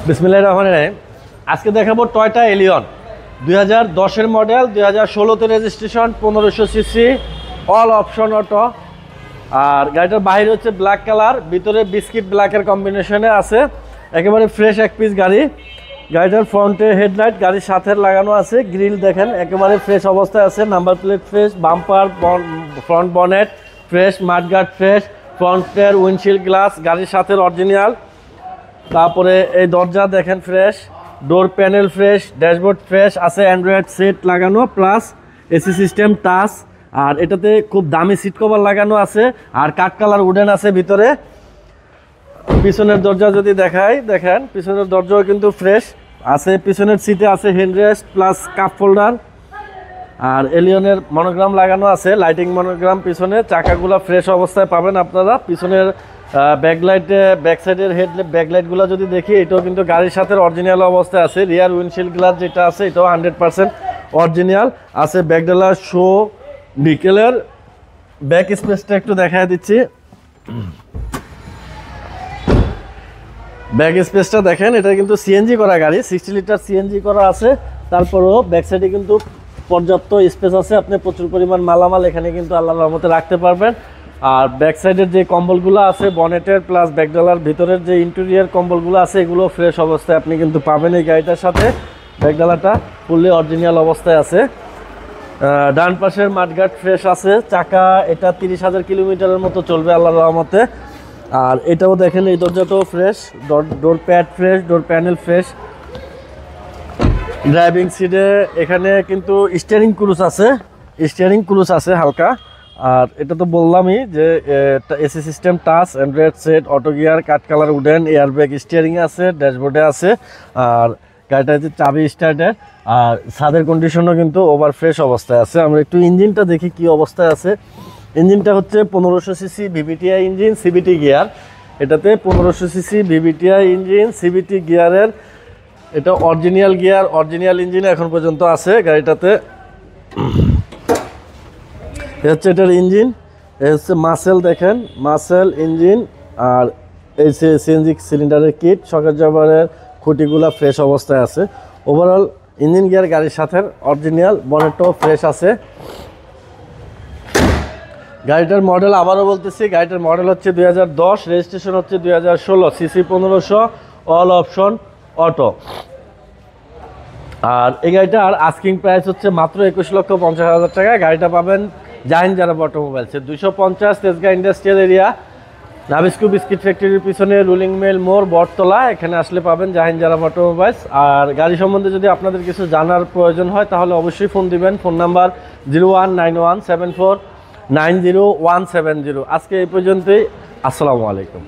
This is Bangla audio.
বিসমিল্লাহির রহমানির রহিম। আজকে দেখাবো টয়োটা এলিয়ন 2010-এর মডেল, 2016-তে registration, 1500 CC, all option auto. আর গাড়িটার বাইরে হচ্ছে ব্ল্যাক কালার, ভিতরে বিস্কিট ব্ল্যাকের কম্বিনেশনে আছে। একেবারে ফ্রেশ এক পিস গাড়ি। গাড়িটার ফ্রন্টে হেডলাইট, গাড়ির সাথে লাগানো আছে। গ্রিল দেখেন একেবারে ফ্রেশ অবস্থায় আছে। Number plate fresh, bumper, front bonnet fresh, mudguard fresh, ফ্রন্টের উইন্ডশিল্ড গ্লাস গাড়ির সাথে অরিজিনাল। তারপরে এই দরজা দেখেন fresh, door panel fresh, dashboard fresh আছে। অ্যান্ড্রয়েড সেট লাগানো প্লাস এসি সিস্টেম টাচ। আর এটাতে খুব দামি সিট কভার লাগানো আছে আর কাঠ কালার উডেন আছে ভিতরে। পিছনের দরজা যদি দেখাই, দেখেন পিছনের দরজাও কিন্তু ফ্রেশ আছে। পিছনের সিটে আছে হ্যান্ডরেস্ট প্লাস কাপ হোল্ডার। আর এলিয়নের মনোগ্রাম লাগানো আছে, লাইটিং মনোগ্রাম পিছনে। চাকাগুলো ফ্রেশ অবস্থায় পাবেন আপনারা। পিছনের ব্যাকলাইটে, ব্যাক সাইডের ব্যাকলাইটগুলো যদি দেখি, এটাও কিন্তু গাড়ির সাথে অরিজিনাল অবস্থায় আছে। রিয়ার উইন্ডশিল্ড গ্লাস যেটা আছে এটাও 100% অরিজিনাল আছে। ব্যাকডালা শো নিকেলের। ব্যাক স্পেসটা একটু দেখায় দিচ্ছি। ব্যাক স্পেসটা দেখেন, এটা কিন্তু সিএনজি করা গাড়ি, 60 লিটার সিএনজি করা আছে। তারপরেও ব্যাক সাইডে কিন্তু পর্যাপ্ত স্পেস আছে। আপনি প্রচুর পরিমাণ মালামাল এখানে কিন্তু আল্লাহর রহমতে রাখতে পারবেন। আর ব্যাক সাইডের যে কম্বলগুলো আছে বনেটের প্লাস ব্যাকডালার ভিতরের যে ইন্টেরিয়ার কম্বলগুলো আছে, এগুলো ফ্রেশ অবস্থায় আপনি কিন্তু পাবেন এই গাড়িটার সাথে। ব্যাকডালাটা ফুললি অরিজিনাল অবস্থায় আছে। ডান পাশের মাডগার্ড ফ্রেশ আছে। চাকা এটা 30,000 কিলোমিটারের মতো চলবে আল্লাহর রহমতে। আর এটাও দেখেন, এই দরজাটাও fresh, door pad fresh, door panel fresh. Driving সিটে এখানে কিন্তু স্টিয়ারিং ক্রুজ আছে হালকা। আর এটা তো বললামই যে AC system touch, Android set, auto gear, কাঠ কালার উডেন, এয়ারব্যাগ স্টিয়ারিং আছে, ড্যাশবোর্ডে আছে। আর গাড়িটা হচ্ছে চাবি স্টার্টের। আর ছাদের কন্ডিশনও কিন্তু ওভার ফ্রেশ অবস্থায় আছে। আমরা একটু ইঞ্জিনটা দেখি কি অবস্থায় আছে। ইঞ্জিনটা হচ্ছে 1500 CC VVTi engine, CVT gear. এটাতে 1500 সিসি ভিভিটিআই ইঞ্জিন, সিবিটি গিয়ারের। এটা অরিজিনাল গিয়ার, অরিজিনাল ইঞ্জিন এখন পর্যন্ত আছে গাড়িটাতে। এ হচ্ছে এটার ইঞ্জিন। এ হচ্ছে মাসেল, দেখেন মাসেল ইঞ্জিন। আর এই সিএনজি সিলিন্ডারের কিট, শকের জবারের খুঁটিগুলা ফ্রেশ অবস্থায় আছে। ওভারঅল ইঞ্জিন গিয়ার গাড়ির সাথে অরিজিনাল, বনেটও ফ্রেশ আছে। গাড়িটার মডেল আবারও বলতেছি, গাড়িটার মডেল হচ্ছে 2010, রেজিস্ট্রেশন হচ্ছে 2016, সিসি 1500, অল অপশন অটো। আর এই গাড়িটার আস্কিং প্রাইস হচ্ছে মাত্র 21,50,000 টাকা। গাড়িটা পাবেন Jahin জারাব অটোমোবাইলসে, 250 Tejgaon industrial area, Nabisco biscuit ফ্যাক্টরির পিছনে রুলিং মিল মোড়, বটতলা। এখানে আসলে পাবেন জাহিন জারাব অটোমোবাইলস। আর গাড়ি সম্বন্ধে যদি আপনাদের কিছু জানার প্রয়োজন হয় তাহলে অবশ্যই ফোন দিবেন। Phone number 01917490 170। আজকে এই পর্যন্তই। আসসালামু আলাইকুম।